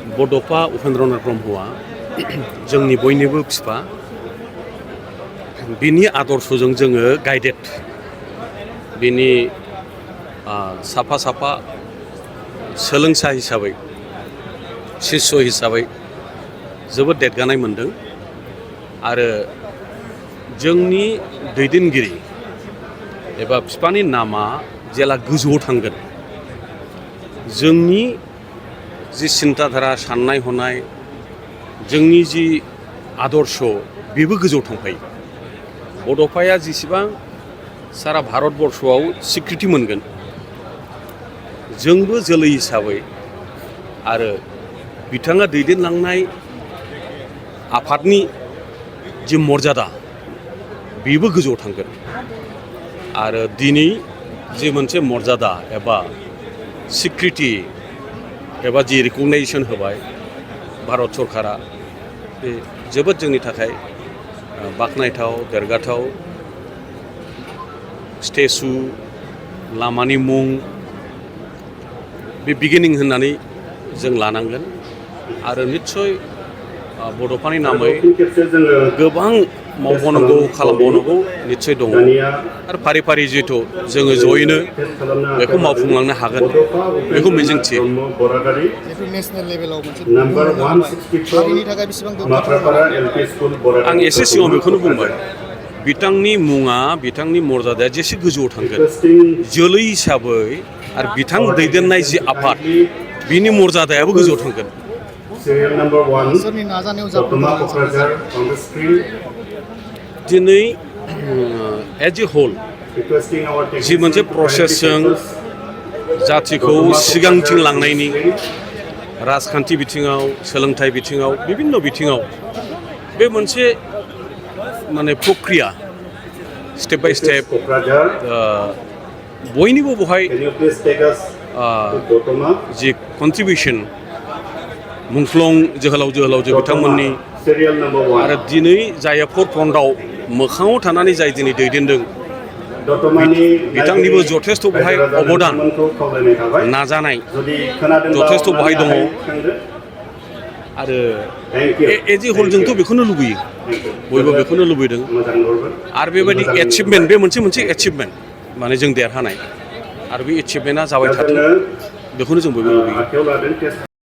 बड'फा उपेन्द्रनाथ ब्रह्मआ जोंनि बयनिबो बिफा बिनि आदर्शजों जोङो गाइडेड बिनि साफा साफा सोलोंसा हिसाबै शिष्य हिसाबै जोबोद देरगानाय मोनदों आरो जोंनि दैदेनगिरि एबा बिफानि नामा जेला गोजौआव थांगोन जोंनि जि सिन्ताधारा साननाय हनाय जोंनि जि आदर्श बेबो गोजौआव थांफायो बड'फाया जेसेबां सारा भारतबर्षआव स्वीकृति मोनगोन जोंबो जोलै हिसाबै आरो बिथाङा दैदेनलांनाय आफादनि जि मर्यादा बेबो गोजौआव थांगोन आरो दिनै जि मोनसे मर्यादा एबा स्वीकृति एबा जि रिकगनाइजेसन होबाय भारत सरकारा बे जोबोद जोंनि थाखाय बाख्नायथाव देरगाथाव स्टेचु लामानि मुं बे बिगिनिं होननानै जों लानांगोन आरो निस्सय बड'फानि नामै गोबां मावबावनांगौ खालामबावनांगौ निस्सय दङ आरो फारि फारि जिहेथु जोङो जयैनो बेखौ मावफुंलांनो हागोन बेखौ मिजिंथियो आं एसे सिगाङाव बेखौनो बुंबाय बिथांनि मुङा बिथांनि मर्यादाया जेसे गोजौआव थांगोन जोलै हिसाबै आरो बिथां दैदेननाय जि आफाद बिनि मर्यादायाबो गोजौआव थांगोन दिनै एज ए हल जि मोनसे प्रसेसजों जाथिखौ सिगांथिं लांनायनि राजखान्थि बिथिङाव सोलोंथाइ बिथिङाव बिभिन्न बिथिङाव बे मोनसे माने प्रक्रिया स्टेप बाय स्टेप बयनिबो बहाय जि कन्ट्रिबिउसन मुंख्लं जोहोलावजो बिथांमोननि आरो दिनै जाय फरफ्रन्टआव मोखाङाव थानानै जाय दिनै दैदेनदों बिथांनिबो जथेस्थ' बहाय अबदान नाजानाय जथेस्थ' बहाय दङ आरो एज ए हल जोंथ' बेखौनो लुबैयो बयबो बेखौनो लुबैदों आरो बेबायदि एचिभमेन्ट बे मोनसे एचिभमेन्ट माने जों देरहानाय आरो बे एचिभमेन्टआ जाबाय थाथों बेखौनो जों बयबो लुबैयो